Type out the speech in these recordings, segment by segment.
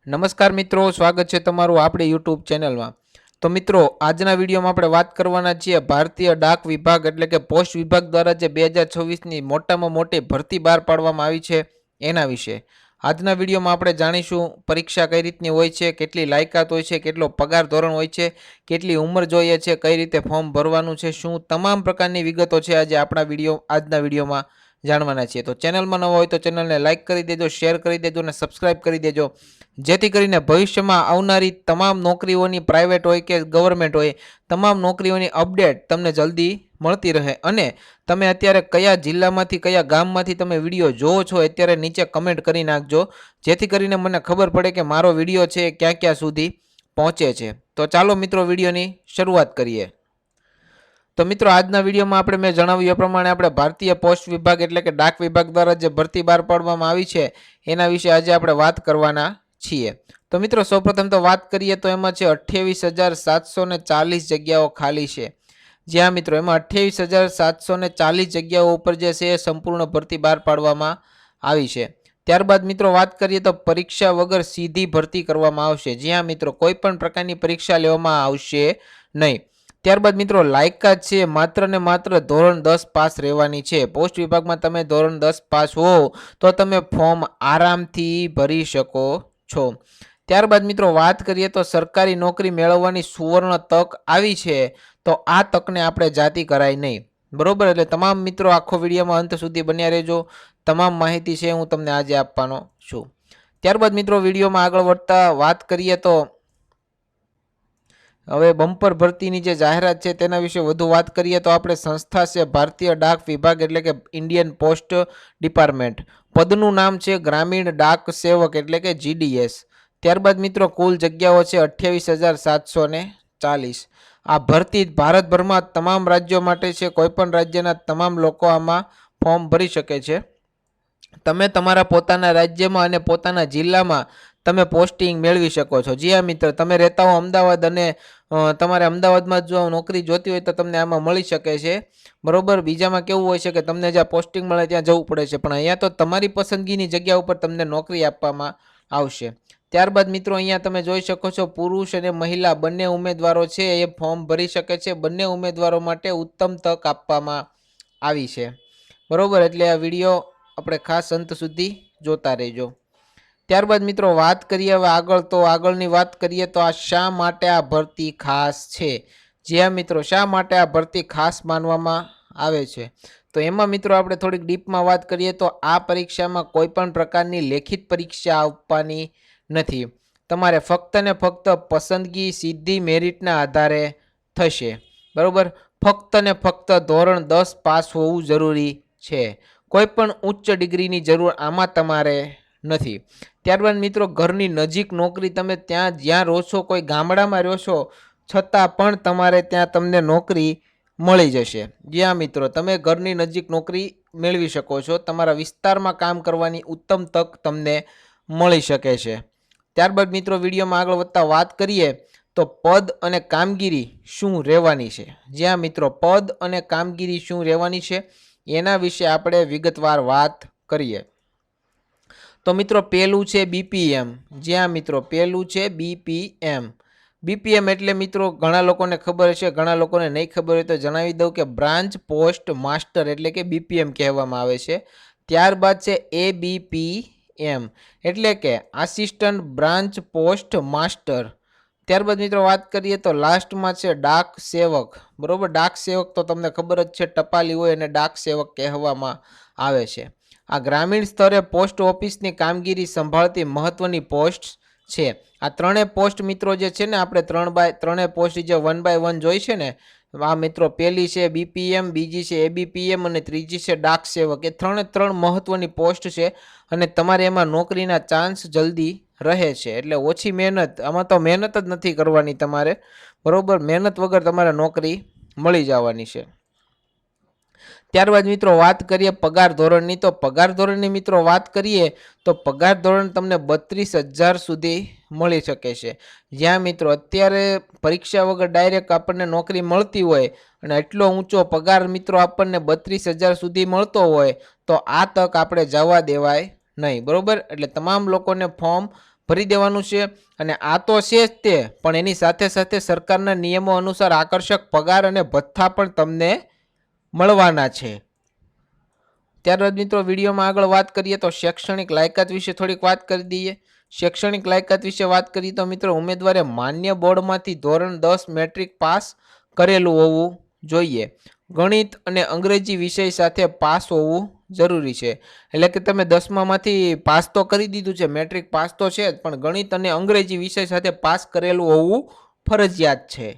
નમસ્કાર મિત્રો, સ્વાગત છે તમારું આપણી યુટ્યુબ ચેનલમાં। તો મિત્રો, આજના વિડીયોમાં આપણે વાત કરવાના છીએ ભારતીય ડાક વિભાગ એટલે કે પોસ્ટ વિભાગ દ્વારા જે 2026ની મોટામાં મોટી ભરતી બહાર પાડવામાં આવી છે એના વિશે। આજના વિડીયોમાં આપણે જાણીશું પરીક્ષા કઈ રીતની હોય છે, કેટલી લાયકાત હોય છે, કેટલો પગાર ધોરણ હોય છે, કેટલી ઉંમર જોઈએ છે, કઈ રીતે ફોર્મ ભરવાનું છે, શું તમામ પ્રકારની વિગતો છે આજે આજના વિડીયોમાં જાણવાના છીએ। તો ચેનલમાં નવા હોય તો ચેનલને લાઇક કરી દેજો, શેર કરી દેજો અને સબસ્ક્રાઇબ કરી દેજો, જેથી કરીને ભવિષ્યમાં આવનારી તમામ નોકરીઓની પ્રાઇવેટ હોય કે ગવર્મેન્ટ હોય તમામ નોકરીઓની અપડેટ તમને જલ્દી મળતી રહે। અને તમે અત્યારે કયા જિલ્લામાંથી કયા ગામમાંથી તમે વિડીયો જોવો છો અત્યારે નીચે કમેન્ટ કરી નાખજો, જેથી કરીને મને ખબર પડે કે મારો વિડીયો છે ક્યાં ક્યાં સુધી પહોંચે છે। તો ચાલો મિત્રો વિડીયોની શરૂઆત કરીએ। તો મિત્રો, આજના વિડીયોમાં આપણે મેં જણાવ્યું એ પ્રમાણે આપણે ભારતીય પોસ્ટ વિભાગ એટલે કે ડાક વિભાગ દ્વારા જે ભરતી બહાર પાડવામાં આવી છે એના વિશે આજે આપણે વાત કરવાના છીએ। તો મિત્રો, સૌપ્રથમ તો વાત કરીએ તો એમાં છે 28,740 જગ્યાઓ ખાલી છે। જ્યાં મિત્રો એમાં 28,740 જગ્યાઓ ઉપર જે છે એ સંપૂર્ણ ભરતી બહાર પાડવામાં આવી છે। ત્યારબાદ મિત્રો વાત કરીએ તો પરીક્ષા વગર સીધી ભરતી કરવામાં આવશે। જ્યાં મિત્રો કોઈ પણ પ્રકારની પરીક્ષા લેવામાં આવશે નહીં। ત્યારબાદ મિત્રો લાયકાત છે માત્ર ને માત્ર ધોરણ 10 પાસ રહેવાની છે। પોસ્ટ વિભાગમાં તમે ધોરણ 10 પાસ હો તો તમે ફોર્મ આરામથી ભરી શકો છો। ત્યારબાદ મિત્રો વાત કરીએ તો સરકારી નોકરી મેળવવાની સુવર્ણ તક આવી છે, તો આ તકને આપણે જાતિ કરાય નહીં, બરોબર। એટલે તમામ મિત્રો આખો વિડીયોમાં અંત સુધી બન્યા રહેજો, તમામ માહિતી છે હું તમને આજે આપવાનો છું। ત્યારબાદ મિત્રો વિડીયોમાં આગળ વધતા વાત કરીએ તો હવે બમ્પર ભરતીની જે જાહેરાત છે તેના વિશે વધુ વાત કરીએ તો આપણે સંસ્થા છે ભારતીય ડાક વિભાગ એટલે કે ઇન્ડિયન પોસ્ટ ડિપાર્ટમેન્ટ, પદનું નામ છે ગ્રામીણ ડાક સેવક એટલે કે GDS। ત્યારબાદ મિત્રો કુલ જગ્યાઓ છે 28,740। આ ભરતી ભારતભરમાં તમામ રાજ્યો માટે છે, કોઈપણ રાજ્યના તમામ લોકો આમાં ફોર્મ ભરી શકે છે। તમે તમારા પોતાના રાજ્યમાં અને પોતાના જિલ્લામાં તમે પોસ્ટિંગ મેળવી શકો છો। જી હા મિત્ર, તમે રહેતા હો અમદાવાદ અને તમારે અમદાવાદમાં જો નોકરી જોતી હોય તો તમને આમાં મળી શકે છે, બરોબર। બીજામાં કેવું હોય છે કે તમને જ્યાં પોસ્ટિંગ મળે ત્યાં જવું પડે છે, પણ અહીંયા તો તમારી પસંદગીની જગ્યા ઉપર તમને નોકરી આપવામાં આવશે। ત્યારબાદ મિત્રો અહીંયા તમે જોઈ શકો છો પુરુષ અને મહિલા બંને ઉમેદવારો છે એ ફોર્મ ભરી શકે છે। બંને ઉમેદવારો માટે ઉત્તમ તક આપવામાં આવી છે, બરોબર। એટલે આ વિડીયો આપણે ખાસ અંત સુધી જોતા રહેજો। ત્યારબાદ મિત્રો વાત કરીએ હવે આગળ, તો આગળની વાત કરીએ તો આ શા માટે આ ભરતી ખાસ છે। જ્યાં મિત્રો શા માટે આ ભરતી ખાસ માનવામાં આવે છે, તો એમાં મિત્રો આપણે થોડીક ડીપમાં વાત કરીએ તો આ પરીક્ષામાં કોઈ પણ પ્રકારની લેખિત પરીક્ષા આપવાની નથી। તમારે ફક્ત ને ફક્ત પસંદગી સીધી મેરિટના આધારે થશે, બરોબર। ફક્ત ને ફક્ત ધોરણ 10 પાસ હોવું જરૂરી છે, કોઈ પણ ઉચ્ચ ડિગ્રીની જરૂર આમાં તમારે નથી। ત્યારબાદ મિત્રો ઘરની નજીક નોકરી, તમે ત્યાં જ્યાં રહો છો કોઈ ગામડામાં રહો છો છતાં પણ તમારે ત્યાં તમને નોકરી મળી જશે। જ્યાં મિત્રો તમે ઘરની નજીક નોકરી મેળવી શકો છો, તમારા વિસ્તારમાં કામ કરવાની ઉત્તમ તક તમને મળી શકે છે। ત્યારબાદ મિત્રો વિડીયોમાં આગળ વધતા વાત કરીએ તો પદ અને કામગીરી શું રહેવાની છે। જ્યાં મિત્રો પદ અને કામગીરી શું રહેવાની છે એના વિશે આપણે વિગતવાર વાત કરીએ તો મિત્રો પહેલું છે BPM। જ્યાં મિત્રો પહેલું છે BPM એટલે મિત્રો ઘણા લોકોને ખબર હશે, ઘણા લોકોને નહીં ખબર હોય તો જણાવી દઉં કે બ્રાન્ચ પોસ્ટ માસ્ટર એટલે કે BPM કહેવામાં આવે છે। ત્યારબાદ છે ABPM એટલે કે આસિસ્ટન્ટ બ્રાન્ચ પોસ્ટ માસ્ટર। ત્યારબાદ મિત્રો વાત કરીએ તો લાસ્ટમાં છે ડાક સેવક, બરોબર। ડાક સેવક તો તમને ખબર જ છે, ટપાલી હોય અને ડાક સેવક કહેવામાં આવે છે। આ ગ્રામીણ સ્તરે પોસ્ટ ઓફિસની કામગીરી સંભાળતી મહત્વની પોસ્ટ છે। આ ત્રણેય પોસ્ટ મિત્રો જે છે ને આપણે ત્રણેય પોસ્ટ જે 1 by 1 જોઈ છે ને, આ મિત્રો પહેલી છે BPM, બીજી છે ABPM અને ત્રીજી છે ડાક સેવક। એ ત્રણ મહત્વની પોસ્ટ છે અને તમારે એમાં નોકરીના ચાન્સ જલ્દી રહે છે। એટલે ઓછી મહેનત, આમાં તો મહેનત જ નથી કરવાની તમારે, બરોબર। મહેનત વગર તમારે નોકરી મળી જવાની છે। ત્યારબાદ મિત્રો વાત કરીએ પગાર ધોરણની, તો પગાર ધોરણની મિત્રો વાત કરીએ તો પગાર ધોરણ તમને 32,000 સુધી મળી શકે છે। જ્યાં મિત્રો અત્યારે પરીક્ષા વગર ડાયરેક્ટ આપણને નોકરી મળતી હોય અને એટલો ઊંચો પગાર મિત્રો આપણને 32,000 સુધી મળતો હોય તો આ તક આપણે જવા દેવાય નહીં, બરોબર। એટલે તમામ લોકોને ફોર્મ ભરી દેવાનું છે અને આ તો છે જ તે, પણ એની સાથે સાથે સરકારના નિયમો અનુસાર આકર્ષક પગાર અને ભથ્થા પણ તમને મળવાના છે. ત્યારબાદ મિત્રો વિડીયોમાં આગળ વાત કરીએ તો શૈક્ષણિક લાયકાત વિશે થોડીક વાત કરી દઈએ. શૈક્ષણિક લાયકાત વિશે વાત કરીએ તો મિત્રો ઉમેદવારે માન્ય બોર્ડમાંથી ધોરણ 10 મેટ્રિક પાસ કરેલું હોવું જોઈએ. ગણિત અને અંગ્રેજી વિષય સાથે પાસ હોવું જરૂરી છે. એટલે કે તમે 10માંથી પાસ તો કરી દીધું છે, મેટ્રિક પાસ તો છે જ, પણ ગણિત અને અંગ્રેજી વિષય સાથે પાસ કરેલું હોવું ફરજિયાત છે.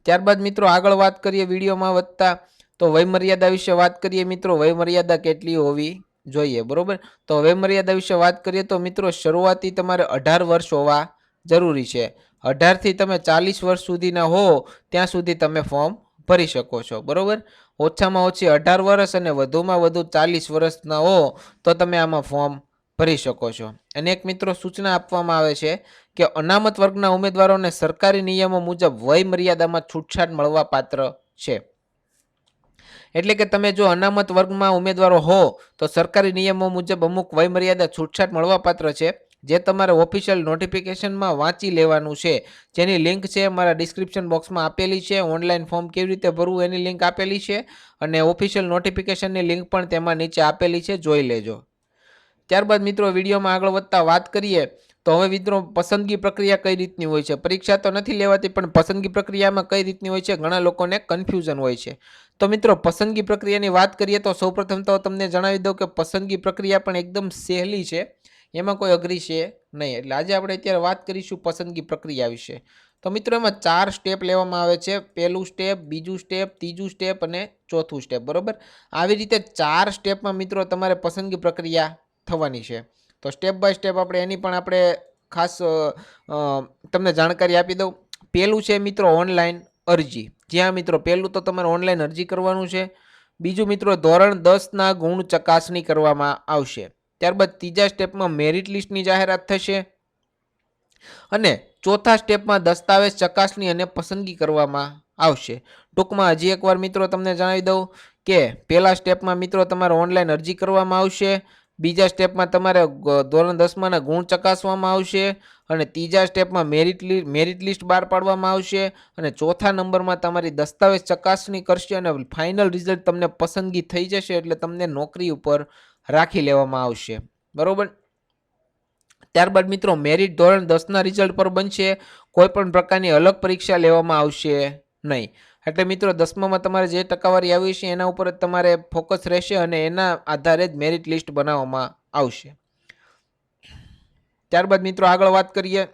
ત્યારબાદ મિત્રો આગળ વાત કરીએ વિડીયોમાં વધતા તો વયમર્યાદા વિશે વાત કરીએ મિત્રો. વયમર્યાદા કેટલી હોવી જોઈએ, બરોબર? તો વયમર્યાદા વિશે વાત કરીએ તો મિત્રો શરૂઆતી તમારે 18 વર્ષ હોવા જરૂરી છે. 18થી તમે 40 વર્ષ સુધીના હો ત્યાં સુધી તમે ફોર્મ ભરી શકો છો, બરોબર? ઓછામાં ઓછી 18 વર્ષ અને વધુમાં વધુ 40 વર્ષના હો તો તમે આમાં ફોર્મ ભરી શકો છો. અને એક મિત્રો સૂચના આપવામાં આવે છે કે અનામત વર્ગના ઉમેદવારોને સરકારી નિયમો મુજબ વય મર્યાદામાં છૂટછાટ મળવા પાત્ર છે. એટલે કે તમે જો અનામત વર્ગમાં ઉમેદવારો હો તો સરકારી નિયમો મુજબ અમુક વય મર્યાદા છૂટછાટ મળવા પાત્ર છે, જે તમારે ઓફિશિયલ નોટિફિકેશનમાં વાંચી લેવાનું છે, જેની લિંક છે મારા ડિસ્ક્રિપ્શન બોક્સમાં આપેલી છે. ઓનલાઈન ફોર્મ કેવી રીતે ભરવું એની લિંક આપેલી છે અને ઓફિશિયલ નોટિફિકેશનની લિંક પણ તેમાં નીચે આપેલી છે, જોઈ લેજો. ત્યારબાદ મિત્રો વિડીયોમાં આગળ વધતા વાત કરીએ તો હવે મિત્રો પસંદગી પ્રક્રિયા કઈ રીતની હોય છે. પરીક્ષા તો નથી લેવાતી, પણ પસંદગી પ્રક્રિયામાં કઈ રીતની હોય છે ઘણા લોકોને કન્ફ્યુઝન હોય છે. તો મિત્રો પસંદગી પ્રક્રિયાની વાત કરીએ તો સૌપ્રથમ તો તમને જણાવી દઉં કે પસંદગી પ્રક્રિયા પણ એકદમ સહેલી છે, એમાં કોઈ અઘરી છે નહીં. એટલે આજે આપણે અત્યારે વાત કરીશું પસંદગી પ્રક્રિયા વિશે. તો મિત્રો એમાં 4 સ્ટેપ લેવામાં આવે છે. પહેલું સ્ટેપ, બીજું સ્ટેપ, ત્રીજું સ્ટેપ અને ચોથું સ્ટેપ, બરોબર? આવી રીતે 4 સ્ટેપમાં મિત્રો તમારે પસંદગી પ્રક્રિયા થવાની છે. તો સ્ટેપ બાય સ્ટેપ આપણે એની પણ આપણે ખાસ તમને જાણકારી આપી દઉં. પહેલું છે મિત્રો ઓનલાઈન અરજી. જ્યાં મિત્રો પહેલું તો તમારે ઓનલાઈન અરજી કરવાનું છે. બીજું મિત્રો ધોરણ 10ના ગુણ ચકાસણી કરવામાં આવશે. ત્યારબાદ ત્રીજા સ્ટેપમાં મેરિટ લિસ્ટની જાહેરાત થશે અને ચોથા સ્ટેપમાં દસ્તાવેજ ચકાસણી અને પસંદગી કરવામાં આવશે. ટૂંકમાં હજી એકવાર મિત્રો તમને જણાવી દઉં કે પહેલા સ્ટેપમાં મિત્રો તમારે ઓનલાઈન અરજી કરવામાં આવશે, બીજા સ્ટેપમાં તમારે ધોરણ 10માના ગુણ ચકાસવામાં આવશે અને ત્રીજા સ્ટેપમાં મેરિટ લિસ્ટ બહાર પાડવામાં આવશે અને ચોથા નંબરમાં તમારી દસ્તાવેજ ચકાસણી કરશે અને ફાઇનલ રિઝલ્ટ તમને પસંદગી થઈ જશે એટલે તમને નોકરી ઉપર રાખી લેવામાં આવશે, બરોબર? ત્યારબાદ મિત્રો મેરિટ ધોરણ 10ના રિઝલ્ટ પર બનશે. કોઈ પણ પ્રકારની અલગ પરીક્ષા લેવામાં આવશે નહીં. એટલે મિત્રો 10મામાં તમારે જે ટકાવારી આવી છે એના ઉપર જ તમારે ફોકસ રહેશે અને એના આધારે જ મેરિટ લિસ્ટ બનાવવામાં આવશે. ત્યારબાદ મિત્રો આગળ વાત કરીએ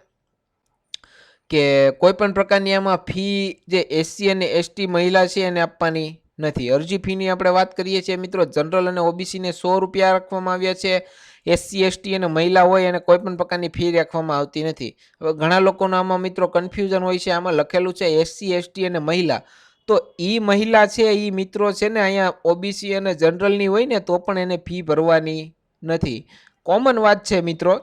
કે કોઈ પણ પ્રકારની આમાં ફી જે SC અને ST મહિલા છે એને આપવાની નથી. અરજી ફીની આપણે વાત કરીએ છીએ મિત્રો, જનરલ અને OBCને 100 રૂપિયા રાખવામાં આવ્યા છે. SC ST અને મહિલા હોય એને કોઈ પણ પ્રકારની ફી રાખવામાં આવતી નથી. હવે ઘણા લોકોના આમાં મિત્રો કન્ફ્યુઝન હોય છે. આમાં લખેલું છે SC ST અને મહિલા, તો ઈ મહિલા છે ઈ મિત્રો છે ને અહીંયા OBC અને જનરલની હોય ને તો પણ એને ફી ભરવાની નથી. કોમન વાત છે મિત્રો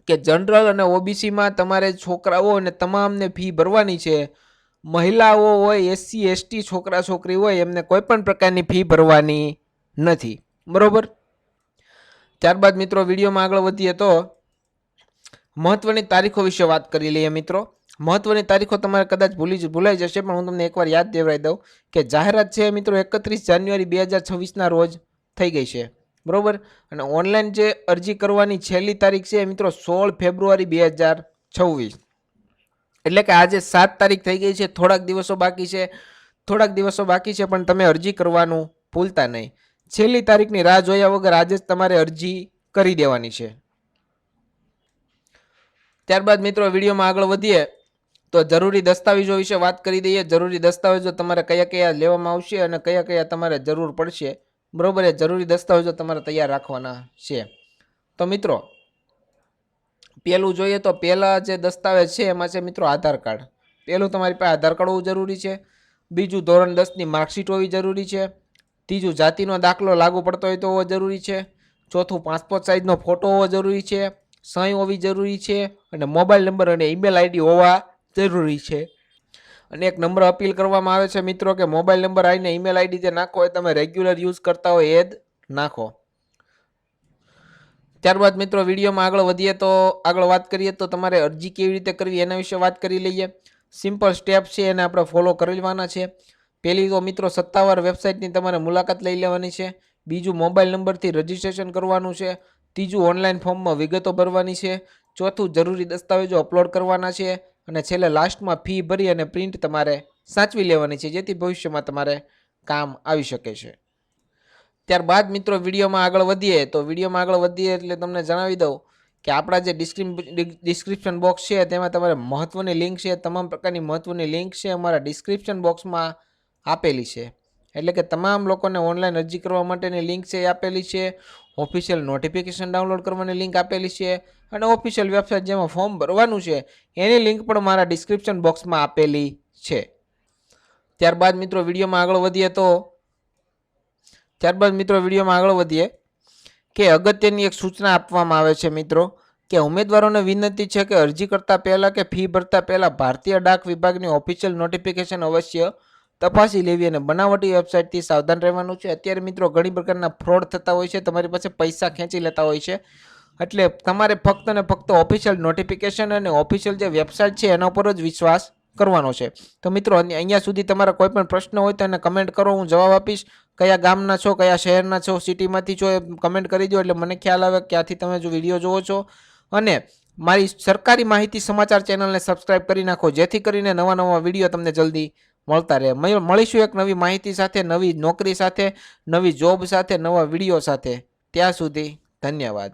કે જનરલ અને OBCમાં તમારે છોકરાઓ અને તમામને ફી ભરવાની છે. મહિલાઓ હોય, SC ST છોકરા છોકરી હોય એમને કોઈ પણ પ્રકારની ફી ભરવાની નથી, બરોબર? ત્યારબાદ મિત્રો વિડીયોમાં આગળ વધીએ તો મહત્વની તારીખો વિશે વાત કરી લઈએ મિત્રો. મહત્વની તારીખો તમારે કદાચ ભૂલાઈ જશે, પણ હું તમને એકવાર યાદ દેવડાવી દઉં કે જાહેરાત છે મિત્રો 31 જાન્યુઆરી 2026ના રોજ થઈ ગઈ છે, બરોબર? અને ઓનલાઈન જે અરજી કરવાની છેલ્લી તારીખ છે મિત્રો 16 ફેબ્રુઆરી 2026. એટલે કે આજે 7 તારીખ થઈ ગઈ છે. થોડાક દિવસો બાકી છે, પણ તમે અરજી કરવાનું ભૂલતા નહીં. છેલ્લી તારીખની રાહ જોયા વગર આજે જ તમારે અરજી કરી દેવાની છે. ત્યારબાદ મિત્રો વિડીયોમાં આગળ વધીએ તો જરૂરી દસ્તાવેજો વિશે વાત કરી દઈએ. જરૂરી દસ્તાવેજો તમારે કયા કયા લેવામાં આવશે અને કયા કયા તમારે જરૂર પડશે, બરોબર? એ જરૂરી દસ્તાવેજો તમારે તૈયાર રાખવાના છે. તો મિત્રો પહેલું જોઈએ તો પહેલા જે દસ્તાવેજ છે એમાં છે મિત્રો આધાર કાર્ડ. પહેલું તમારી પાસે આધાર કાર્ડ હોવું જરૂરી છે. બીજું ધોરણ 10ની માર્કશીટ હોવી જરૂરી છે. ત્રીજું જાતિનો દાખલો લાગુ પડતો હોય તો હોવો જરૂરી છે. ચોથું પાસપોર્ટ સાઇઝનો ફોટો હોવો જરૂરી છે. સહી હોવી જરૂરી છે અને મોબાઈલ નંબર અને ઈમેલ ID હોવા જરૂરી છે. અને એક નંબર અપીલ કરવામાં આવે છે મિત્રો કે મોબાઈલ નંબર આવીને ઈમેલ ID જે નાખો એ તમે રેગ્યુલર યુઝ કરતા હોય એ જ નાખો. ત્યારબાદ મિત્રો વિડીયોમાં આગળ વધીએ તો આગળ વાત કરીએ તો તમારે અરજી કેવી રીતે કરવી એના વિશે વાત કરી લઈએ. સિમ્પલ સ્ટેપ છે એને આપણે ફોલો કરી લેવાના છે. પહેલી તો મિત્રો સત્તાવાર વેબસાઇટની તમારે મુલાકાત લઈ લેવાની છે. બીજું મોબાઈલ નંબરથી રજિસ્ટ્રેશન કરવાનું છે. ત્રીજું ઓનલાઈન ફોર્મમાં વિગતો ભરવાની છે. ચોથું જરૂરી દસ્તાવેજો અપલોડ કરવાના છે. અને છેલ્લે લાસ્ટમાં ફી ભરી અને પ્રિન્ટ તમારે સાચવી લેવાની છે, જેથી ભવિષ્યમાં તમારે કામ આવી શકે છે. ત્યારબાદ મિત્રો વિડીયોમાં આગળ વધીએ એટલે તમને જણાવી દઉં કે આપણા જે ડિસ્ક્રિપ્શન બોક્સ છે તેમાં તમારે મહત્વની લિંક છે. તમામ પ્રકારની મહત્વની લિંક છે અમારા ડિસ્ક્રિપ્શન બોક્સમાં આપેલી છે. એટલે કે તમામ લોકોને ઓનલાઈન અરજી કરવા માટેની લિંક છે એ આપેલી છે. ઓફિશિયલ નોટિફિકેશન ડાઉનલોડ કરવાની લિંક આપેલી છે. અને ઓફિશિયલ વેબસાઇટ જેમાં ફોર્મ ભરવાનું છે એની લિંક પણ મારા ડિસ્ક્રિપ્શન બોક્સમાં આપેલી છે. ત્યારબાદ મિત્રો વિડીયોમાં આગળ વધીએ કે અગત્યની એક સૂચના આપવામાં આવે છે મિત્રો કે ઉમેદવારોને વિનંતી છે કે અરજી કરતા પહેલાં કે ફી ભરતા પહેલાં ભારતીય ડાક વિભાગની ઓફિશિયલ નોટિફિકેશન અવશ્ય તપાસી લેવી અને બનાવટી વેબસાઇટથી સાવધાન રહેવાનું છે. અત્યારે મિત્રો ઘણી પ્રકારના ફ્રોડ થતા હોય છે, તમારી પાસે પૈસા ખેંચી લેતા હોય છે. એટલે તમારે ફક્ત ને ફક્ત ઓફિશિયલ નોટિફિકેશન અને ઓફિશિયલ જે વેબસાઇટ છે એના ઉપર જ વિશ્વાસ કરવાનો છે. તો મિત્રો અહીંયા સુધી તમારા કોઈ પણ પ્રશ્ન હોય તો એને કમેન્ટ કરો, હું જવાબ આપીશ. કયા ગામના છો, કયા શહેરના છો, સિટીમાંથી છો એ કમેન્ટ કરી દો એટલે મને ખ્યાલ આવે ક્યાંથી તમે જો વિડીયો જોવો છો. અને મારી સરકારી માહિતી સમાચાર ચેનલને સબસ્ક્રાઇબ કરી નાખો, જેથી કરીને નવા વિડીયો તમને જલ્દી મળતા રહે. મળીશું એક નવી માહિતી સાથે, નવી નોકરી સાથે, નવી જોબ સાથે, નવા વિડીયો સાથે. ત્યાં સુધી ધન્યવાદ.